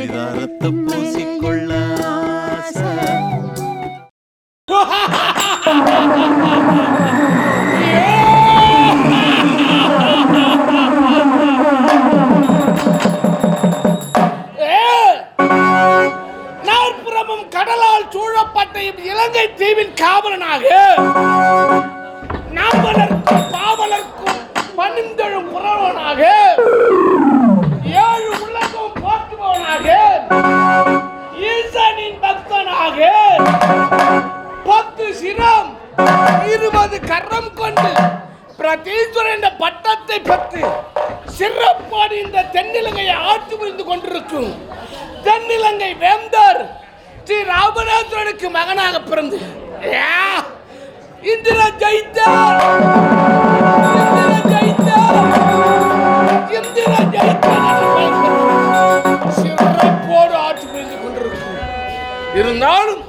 பரிதாரத்தை பூசிக்கொள்ள நாற்புறமும் கடலால் சூழப்பட்ட இலங்கை தீவின் காவலனாக நாவலர்க்கும் பாவலர்க்கும் பணிந்தெழும் புறவனாக ஏழு உலகம் போற்றுபவனாக ஈசனின் பக்தனாக 10 சிரம் 20 கரம் கொண்டு பிரதீஸ்வரன் என்ற பட்டத்தை பெற்று சிறப்பாடு இந்த தென்னிலங்கையை ஆட்சி புரிந்து கொண்டிருக்கும் தென்னிலங்கை வேந்தர் ஸ்ரீ ராமநாதனுக்கு மகனாக பிறந்து இந்திரா ஜெயித்தார் சிறப்போடு ஆட்சி புரிந்து கொண்டிருக்கும். இருந்தாலும்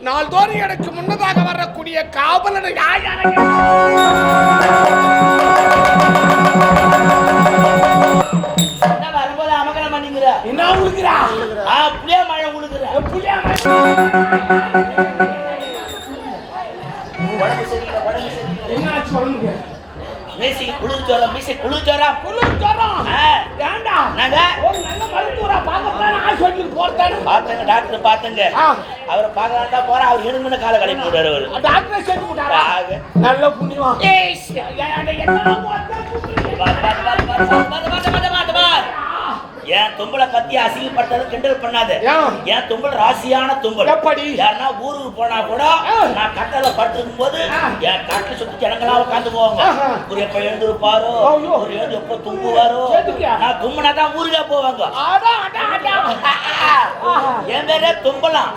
நாள்தோறும் எனக்கு முன்னதாக வரக்கூடிய காவலனை வரும்போது அமகலம் பண்ணிக்கிற என்ன உழுகிறா புளியா மழை உழுகிற புளியா மழை என்ன சொல்லுங்க மீசி குளிர்ச்சோரம் ஏண்டா நாங்க ஒரு நல்ல மருத்துவரா பார்க்கத்தான் ஹாஸ்பிட்டலுக்கு போறதானே பாத்தங்க டாக்டர் பாத்தங்க அவரை பார்க்கலாம் தான் போற அவர் இடுமுன கால கலை போட்டாரு அவரு டாக்டர் சேர்த்து போட்டாரா நல்ல புண்ணியமா ஏன் தும்பளை பத்தி அசிங்கப்பட்டது கிண்டல் பண்ணாத ஏன் தும்பல் ராசியான தும்பல் யாருன்னா ஊருக்கு போனா கூட நான் கட்டல பட்டிருக்கும் போது என் கட்டளை சுத்தி ஜனங்களாம் உட்காந்து போவாங்க ஒரு எப்ப எழுந்திருப்பாரோ ஒரு எழுந்து எப்ப தும்புவாரோ நான் தும்பனா தான் ஊருக்கே போவாங்க என் பேரே தும்பலாம்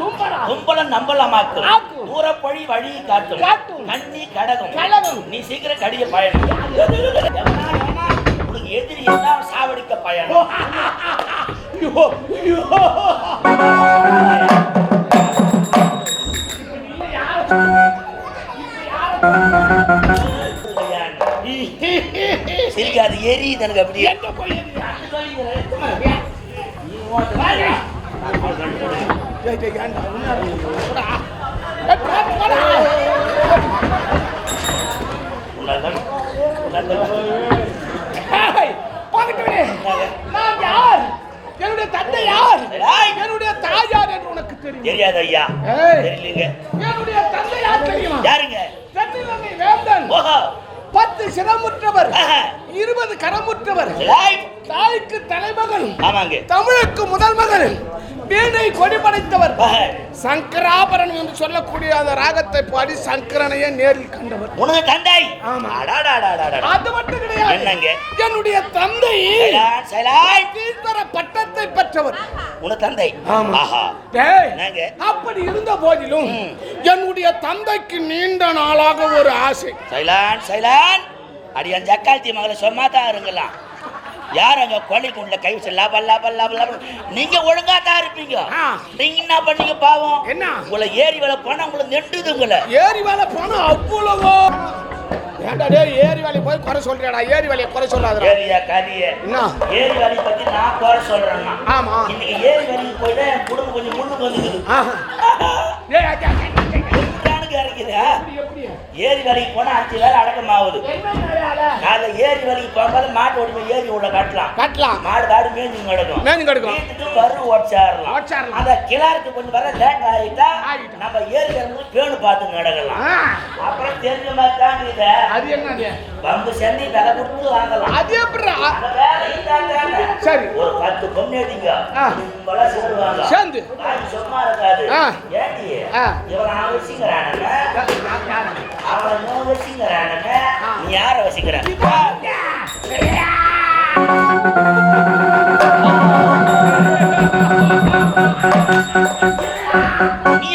தும்பலம் நம்பலாமாக்கு தூரப்பழி வழி காட்டும் கண்ணி கடகம் நீ சீக்கிரம் கடிக்க பயணம் எதிரி எல்லாம் சாவடிக்க பயணம் சிரிக்காது எரி தனக்கு அப்படி நான் யார் என்னுடைய தந்தை யார் என்னுடைய தாய் யார் என்று உனக்கு தெரியும் தெரியாது ஐயா தெரியலங்க என்னுடைய தந்தை யார் தெரியுமா யாருங்க தென்னிலங்கை வேந்தன் 10 சிரமுற்றவர் 20 கரமுற்றவர் தாய்க்கு தலைமகன் ஆமாங்க தமிழுக்கு முதல் மகன் வீணை கொடி படைத்தவர் சங்கராபரணம் என்று சொல்லக்கூடிய அந்த ராகத்தை பாடி சங்கரனையே நேரில் கண்டவர் உனக்கு தந்தை அது மட்டும் கிடையாது என்னங்க என்னுடைய தந்தை பட்டத்தை பெற்றவர் உனக்கு தந்தை அப்படி இருந்த போதிலும் என்னுடைய தந்தைக்கு நீண்ட நாளாக ஒரு ஆசை அடியான் ஜக்காத்தி மகளை சொன்னாதான் இருங்கலாம் யார் அங்க கொலைக்குள்ள கை வச்சு நீங்க ஒழுங்கா தான் இருப்பீங்க நீங்க என்ன பண்ணீங்க பாவம் என்ன உங்களை ஏரி வேலை போனா உங்களை நெண்டுது உங்களை ஏரி வேலை போனா அவ்வளவோ ஏண்டா டேய் ஏரி வேலை போய் குறை சொல்றடா ஏரி வேலையை குறை சொல்லாதடா ஏரியா கதியே என்ன ஏரி வேலை பத்தி நான் குறை சொல்றேன்னா ஆமா இன்னைக்கு ஏரி வேலைக்கு போய்தான் என் குடும்பம் கொஞ்சம் முன்னுக்கு வந்துக்குது ஏரி வேலைக்கு போனா 5 வேலை அடக்கமாகுது காலைல ஏரி வேலைக்கு போகும்போது மாட்டு ஓடி ஏரி உள்ள கட்டலாம் மாடு காடு மேஞ்சு கிடக்கும் வரு ஓடிச்சாரலாம் அந்த கிளாருக்கு கொஞ்சம் வர லேட் ஆகிட்டா நம்ம ஏரி இறந்து பேணு பார்த்து நடக்கலாம் அப்புறம் தெரிஞ்ச மாதிரி தான் இதை அது என்னது பம்பு சென்னி விலை கொடுத்து வாங்கலாம் அது எப்படிடா சரி ஒரு 10 பொண்ணு எடுங்க சொல்லுவாங்க சேர்ந்து சும்மா இருக்காது ஏடி இவன் அவசியங்கிறானுங்க அவன் வசிக்கிறானுங்க நீ யார வசிக்கிற நீ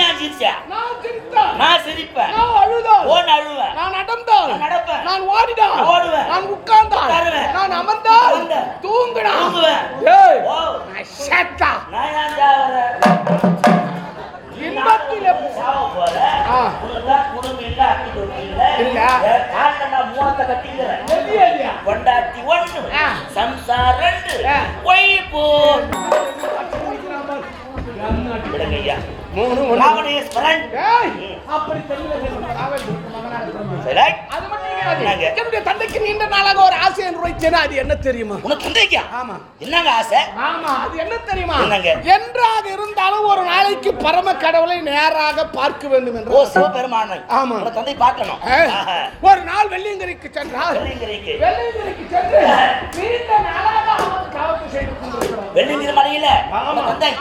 ஏன் சிரிச்சா நான் சிரிப்பேன் ஓன் அழுவேன் நான் நடந்தால் நடப்பேன் நான் ஓடிடால் ஓடுவேன் நான் உட்கார்ந்தால் நான் அமர்ந்தால் தூங்குவேன் ஏய் ஓ சத்தா நான் ஏன் சாவறேன் இன்பத்திலே சாவ போற உனக்கு குடும்பம் இல்ல அக்கி இல்ல கால்ல நான் மூத்த கட்டிக்கிறேன் கொண்டாட்டி 1 சம்சார் 2 ராவணேஸ்வரன். அப்படி அது மட்டும் என்னங்க? என்னுடைய தந்தைக்கு நீண்ட நாளாக ஒரு ஆசை நிறைவேற்றினா அது என்ன தெரியுமா? உனக்கு தந்தைக்கா? ஆமா. என்னங்க ஆசை? ஆமா, அது என்ன தெரியுமா? என்னங்க? என்றாக இருந்தாலும் ஒரு நாளைக்கு பரம கடவுளை நேராக பார்க்க வேண்டும் என்று. ஓ, சிவபெருமான். ஆமா. உனக்கு தந்தை பார்க்கணும். ஒரு நாள் வெள்ளியங்கிரிக்கு சென்றார். வெள்ளியங்கிரிக்கு சென்று நீண்ட நாளாக அவர் காவல் செய்து கொண்டிருக்கிறார். வெள்ளியங்கிரி மலையில தந்தை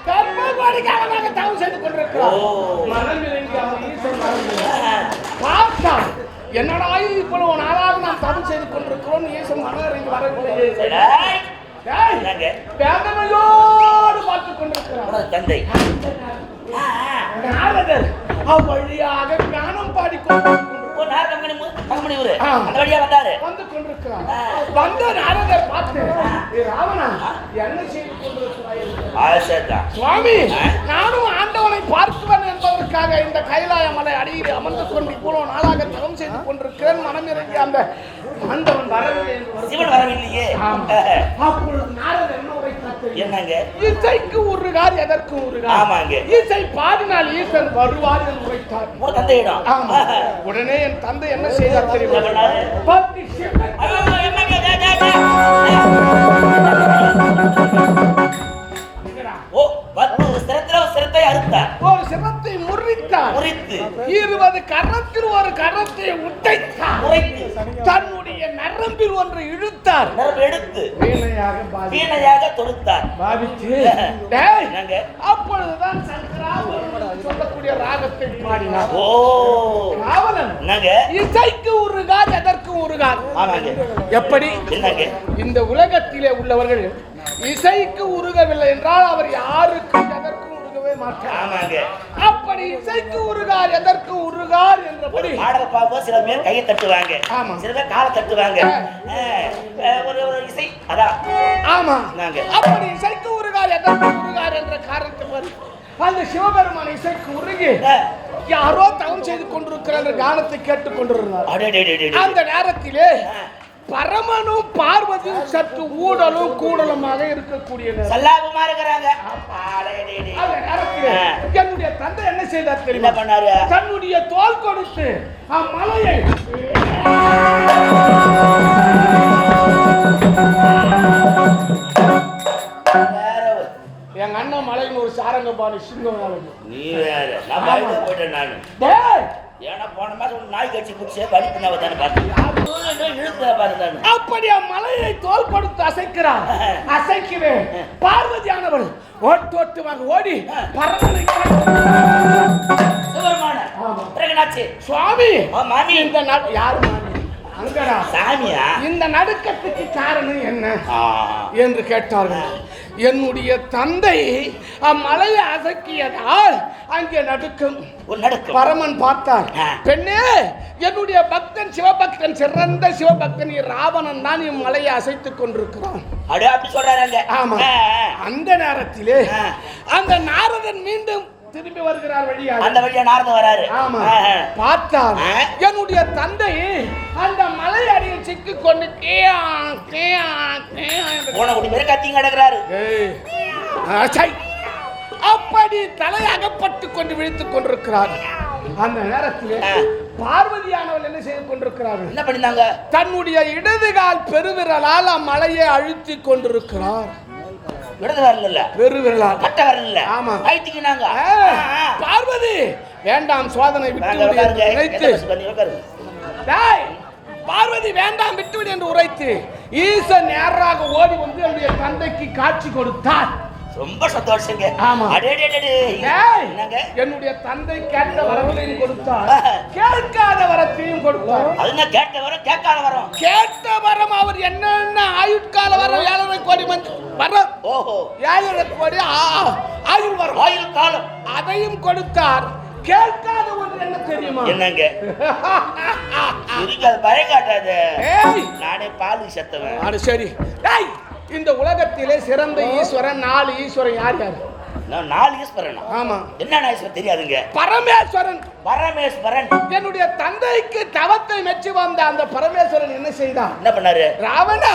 கர்மபாடிக்காக தவம் செய்து கொண்டிருக்கிறார். மனமிறங்கி அவர் ஈசன் பார்த்தார். என்னடா இவ்வளவு நாளாக நாம் தவம் செய்து கொண்டிருக்கிறோம், ஈசன் மனமிறங்கி வரவில்லையே. வேதனையோடு பார்த்துக் கொண்டிருக்கிறார் தந்தை. நாரதர் அவ்வழியாக ஞானம் பாடிக்கொண்டிருக்கிறார். வந்து கொண்டிருக்கிறார். வந்த நாரதர் பார்த்து, ராவணா என்ன செய்து கொண்டிருக்கிறாய்? சுவாமி, நானும் ஆண்டவனை பார்க்குவேன் என்பதற்காக இந்த கைலாய மலை அடியில் அமர்ந்து கொண்டு இவ்வளவு நாளாக தவம் செய்து கொண்டிருக்கிறேன். மனம் இறங்கி அந்த ஆண்டவன் வரவில்லையே. அப்பொழுது நாரதர் என்ன உரைத்தார்? இசைக்கு உருகார், எதற்கு உருகார்? இசை பாடினால் ஈசன் வருவார் என்று உரைத்தார். உடனே என் தந்தை என்ன செய்தார் தெரியுமா? ஒரு சிரத்தை முறித்தார். 20 கரத்தில் ஒரு கரத்தை உடைத்தார். தன்னுடைய நரம்பில் ஒன்று இழுத்தார். எடுத்து வீணையாக தொடுத்தார். அப்பொழுதுதான் சொல்லக்கூடிய ராகத்தை பாடினார். இசைக்கு உருகார், எதற்கு உருகார்? எப்படி? இந்த உலகத்திலே உள்ளவர்கள் இசைக்கு உருகவில்லை என்றால் அவர் யாருக்கு எதற்கும் உருகவே மாட்டார். அப்படி இசைக்கு உருகார், எதற்கு உருகார் என்றபடி பாடல் பாப்போம். சில பேர் கையை தட்டுவாங்க, சில பேர் காலை தட்டுவாங்க. ஒரு இசை அதான். ஆமா, அப்படி இசைக்கு உருகார், எதற்கு உருகார் என்ற காரணத்தை அந்த சிவபெருமான இசைக்கு உருகி யாரோ தவம் செய்து கொண்டிருக்கிற கானத்தை கேட்டுக் கொண்டிருந்தார். அந்த நேரத்திலே பரமனும் பார்வதியும் சற்று ஊடலும் கூடலுமாக இருக்கக்கூடிய என்னுடைய தந்தை என்ன செய்தார் தெரியுமா? தன்னுடைய தோல் கொடுத்து அம்மலையை எங்க அண்ணன் மலையின் ஒரு சாரங்க பாணி சிங்கம். நீ போயிட்டேன். ஏன்னா போன மாசம் நாய் கட்சி பிடிச்சே படிப்புனாவ தானே பார்த்தேன். அப்படி மலையை தோல் கொடுத்து அசைக்கிறார். அசைக்கவே பார்வதியானவள் ஓட்டோட்டுமாக ஓடி பரமனை சுவாமி இந்த யாரு அங்கடா சாமியா, இந்த நடுக்கத்துக்கு காரணம் என்ன என்று கேட்டார்கள். என்னுடைய தந்தை அம்மலையை அசக்கியதால் அங்கே நடுக்கும். பரமன் பார்த்தார். பெண்ணே, என்னுடைய பக்தன் சிவபக்தன், சிறந்த சிவபக்தன் ராவணன் தான் இம்மலையை அசைத்துக் கொண்டிருக்கிறான். ஆமா. அந்த நேரத்திலே அந்த நாரதன் மீண்டும் திரும்பி வருகிறார் வழியாக. அந்த வழியா நாரதன் வராரு. ஆமா. பார்த்தார் என்னுடைய தந்தை அந்த மலை அடியில் சிக்கி கொண்டு கிடக்கிறாரு. அப்படி தலை அகப்பட்டு கொண்டு விழித்துக் கொண்டிருக்கிறார். அந்த நேரத்தில் பார்வதியானவள் என்ன செய்து கொண்டிருக்கிறார்கள்? என்ன பண்ணினாங்க? தன்னுடைய இடது கால் பெருவிரலால் அம்மலையை அழுத்தி கொண்டிருக்கிறார். பார்வதி வேண்டாம், சோதனை பார்வதி வேண்டாம், விட்டுவிடு என்று உரைத்து ஈசன் நேராக ஓடி வந்து என்னுடைய தந்தைக்கு காட்சி கொடுத்தார். ரொம்ப சந்தோஷங்க. ஆமா. என்னுடைய தந்தை கேட்ட வரத்தையும் கொடுத்தார், கேட்காத வரத்தையும் கொடுத்தார். அதுனா கேட்ட வரம் கேட்காத வரம். கேட்ட வரம் அவர் என்னென்ன ஆயுட்கால வரம் 7.5 கோடி வரம். ஓஹோ, 7.5 கோடி ஆயுள் வரம், ஆயுள் காலம் அதையும் கொடுத்தார். கேட்காத ஒன்று என்ன தெரியுமா? என்னங்க? இருக்காது, பயம் காட்டாத. நானே பால் செத்தவன். அது சரி. இந்த உலகத்திலே சிறந்த ஈஸ்வரன் 4 ஈஸ்வரன் யார் யார்? 4 ஈஸ்வரன். ஆமா. என்ன ஈஸ்வரன் தெரியாதுங்க? பரமேஸ்வரன். பரமேஸ்வரன். என்னுடைய தந்தைக்கு தவத்தை மெச்சி வந்த அந்த பரமேஸ்வரன் என்ன செய்தான்? என்ன பண்ணாரு? ராவணா,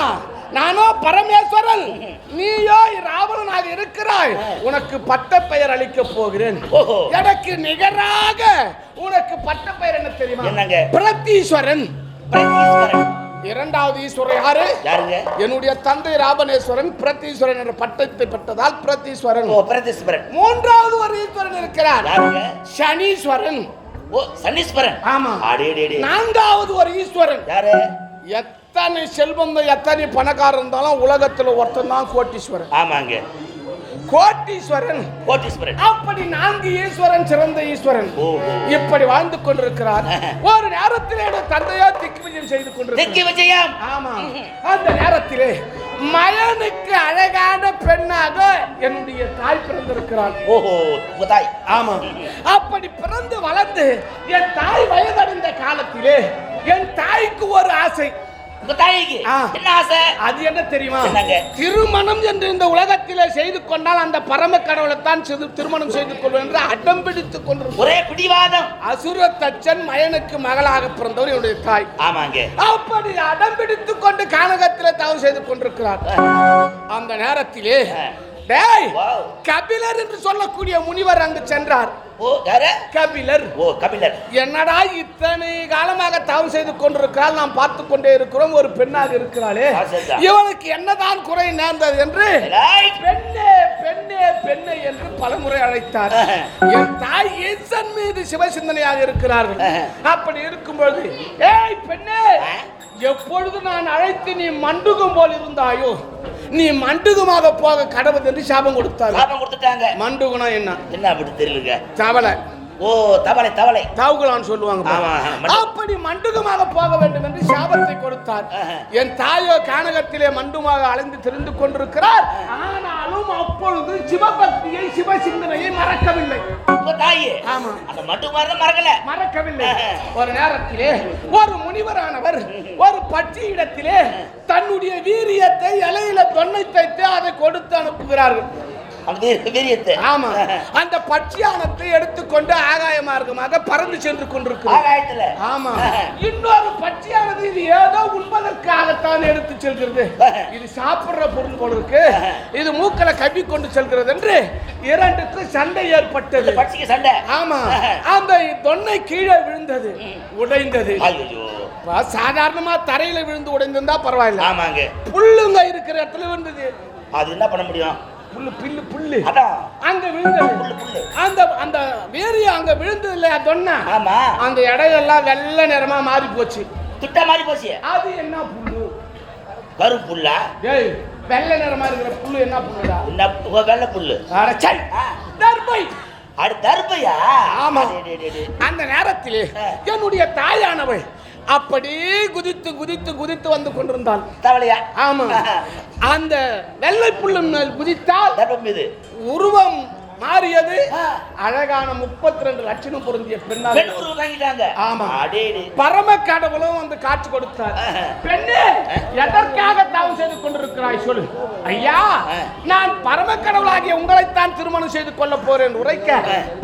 நானோ பரமேஸ்வரன், நீயோ ராவணனாக இருக்கிறாய், உனக்கு பட்ட பெயர் அளிக்க போகிறேன். ஓஹோ. எனக்கு நிகராக உனக்கு பட்ட பெயர் என்ன தெரியுமா? என்னங்க? பிரதீஸ்வரன். பிரதீஸ்வரன். இரண்டாவது ஈஸ்வரன் யாரு? யாருங்க? என்னுடைய தந்தை ராபணேஸ்வரன் பிரதீஸ்வரன் என்ற பட்டத்தை பெற்றதால் பிரதீஸ்வரன். ஓ, பிரதீஸ்வரன். மூன்றாவது ஒரு ஈஸ்வரன் இருக்கிறார். யாருங்க? சனீஸ்வரன். ஓ, சனீஸ்வரன். ஆமா. அடேடேடே. நான்காவது ஒரு ஈஸ்வரன். யாரு? எத்தனை செல்வம் எத்தனை பணக்காரர் இருந்தாலும் உலகத்துல ஒருத்தன் தான் கோட்டீஸ்வரன். ஆமாங்க, கோட்டீஸ்வரன். கோட்டீஸ்வரன். அப்படி 4 ஈஸ்வரன் சிறந்த ஈஸ்வரன். இப்படி வாழ்ந்து கொண்டிருக்கிறார். ஒரு நேரத்திலே தந்தையா திக்விஜயம் செய்து கொண்டிருக்கிறார். திக்விஜயம். ஆமா. அந்த நேரத்திலே மயனுக்கு அழகான பெண்ணாக என்னுடைய தாய் பிறந்திருக்கிறாள். ஓஹோ, உங்க தாய். ஆமா. அப்படி பிறந்து வளர்ந்து என் தாய் வயதடைந்த காலத்திலே என் தாய்க்கு ஒரு ஆசை. உங்க தாய்க்கு என்ன ஆசை? அது என்ன தெரியுமா? என்னங்க? திருமணம் என்று இந்த உலகத்திலே செய்து கொண்டால் அந்த பரம கடவுளைத்தான் திருமணம் செய்து கொள்வேன் என்று அடம் பிடித்துக் கொண்டிருக்கிறார். ஒரே பிடிவாதம். அசுர தச்சன் மயனுக்கு மகளாக பிறந்தவர் என்னுடைய தாய். ஆமாங்க. அப்படி அடம் பிடித்துக் கொண்டு கானகத்திலே தவறு செய்து கொண்டிருக்கிறார். அந்த நேரத்திலே கபிலர் என்று சொல்லக்கூடிய முனிவர் அங்கு சென்றார். ஓ, யாரு? கபிலர். ஓ, கபிலர். என்னடா இத்தனை காலமாக தவறு செய்து கொண்டிருக்கிறாள், நாம் பார்த்து கொண்டே இருக்கிறோம், ஒரு பெண்ணாக இருக்கிறாளே, இவனுக்கு என்னதான் குறை நேர்ந்தது என்று பெண்ணே பெண்ணே பெண்ணே என்று பலமுறை அழைத்தார். என் தாய் ஈசன் மீது சிவசிந்தனையாக இருக்கிறார்கள். அப்படி இருக்கும்பொழுது, ஏய் பெண்ணே, எப்பொழுது நான் அழைத்து நீ மண்டுகம் போல் இருந்தாயோ நீ மண்டுகமாக போக கடவுள் என்று சாபம் கொடுத்தார். சாபம் கொடுத்துட்டாங்க. மண்டுகனா என்ன அப்படி தெரியலங்க. தவளை. ஓ, தவளை. தவளை தாவுகளான்னு சொல்லுவாங்க. அப்படி மண்டுகமாக போக வேண்டும் என்று சாபத்தை கொடுத்தார். என் தாயோ கானகத்திலே மண்டுமாக அலைந்து திரிந்து கொண்டிருக்கிறார். ஆனாலும் அப்பொழுது சிவபக்தியை சிவசிந்தனையை மறக்கவில்லை. மறக்கவில்லை. ஒரு நேரத்திலே ஒரு முனிவரானவர் ஒரு பட்சியிடத்திலே தன்னுடைய வீரியத்தை இலையில தொன்னை தைத்து அதை கொடுத்து அனுப்புகிறார்கள். ஆமா. அந்த பட்சியானத்தை எடுத்துக்கொண்டு ஆகாய மார்க்கமாக பறந்து சென்று கொண்டிருக்கிறது. ஆமா. இன்னொரு பட்சியானது இது ஏதோ உண்பதற்காகத்தான் எடுத்து செல்கிறது, இது சாப்பிடுற பொருள் போல இருக்கு, இது மூக்கல கவி கொண்டு செல்கிறது என்று இரண்டுக்கு சண்டை ஏற்பட்டது. சண்டை. ஆமா. அந்த தொன்னை கீழே விழுந்தது, உடைந்தது. சாதாரணமா தரையில விழுந்து உடைந்திருந்தா பரவாயில்ல. ஆமாங்க. புல்லுங்க இருக்கிற இடத்துல விழுந்தது. அது என்ன பண்ண முடியும்? புல்லு பில்லு புல்லு அங்க விழுந்தது. அந்த அந்த வேரிய அங்க விழுந்தது இல்லையா தொன்ன? ஆமா. அந்த இடையெல்லாம் வெள்ளை நிறமா மாறி போச்சு, துட்டா மாறி போச்சு. அது என்ன புல்லு? கருப்பு புல்லா? ஏய், வெள்ளை நிறமா இருக்கிற புல்லு என்ன புல்லுடா? என்ன வெள்ளை புல்லு? அடச்சை, தர்பை. அட தர்பையா? ஆமா. அந்த நேரத்திலே என்னுடைய தாயானவள் அப்படி குதித்து குதித்து குதித்து வந்து கொண்டிருந்தாள். தவளையா? ஆமா. அந்த வெள்ளை புல்லின் மேல் குதித்தால் உருவம் மாறியது. அழகான 32 லட்சணம் பொருந்திய பெண்ணாக. ஆமா. பரம கடவுளும் வந்து காட்சி கொடுத்தார். பெண்ணே, எதற்காக தவம் செய்து கொண்டிருக்கிறாய் சொல்லு. ஐயா, நான் பரம கடவுளாகிய உங்களைத்தான் திருமணம் செய்து கொள்ள போறேன் உரைக்க,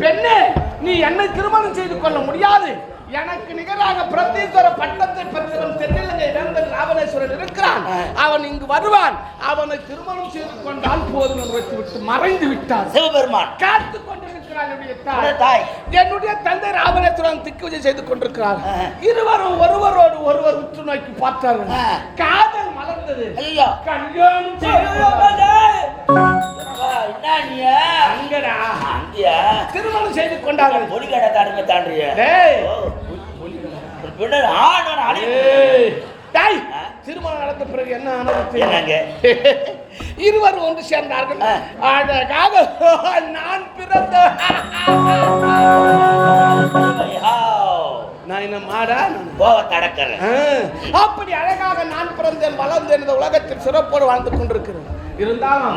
பெண்ணே, நீ என்னை திருமணம் செய்து கொள்ள முடியாது, எனக்கு நிகராக பிரதீஸ்வர பட்டத்தை பெற்றவன் தென்னிலங்கை வேந்தன் ராவணேஸ்வரன் இருக்கிறான், அவன் இங்கு வருவான், அவனை திருமணம் செய்து கொண்டால் போதும் என்று வைத்துவிட்டு மறைந்து விட்டார். சிவபெருமான் காத்து கொண்டிருக்கிறார். தாய் என்னுடைய தந்தை ராவணேஸ்வரன் திக்விஜயம் செய்து கொண்டிருக்கிறார். இருவரும் ஒருவரோடு ஒருவர் உற்று நோக்கி பார்த்தார்கள். காதல் மலர்ந்தது. கல்யாணம் திருமணம் செய்து கொண்டார்கள். திருமணம் நடந்த பிறகு என்ன ஆனது? இருவர் ஒன்று சேர்ந்தார்கள். அழகாக நான் பிறந்த நான் என்ன மாடா தடக்கிறேன். அப்படி அழகாக நான் பிறந்தேன் வளர்ந்தேன், இந்த உலகத்தில் சிறப்போடு வாழ்ந்து கொண்டிருக்கிறேன். இருந்தாலும்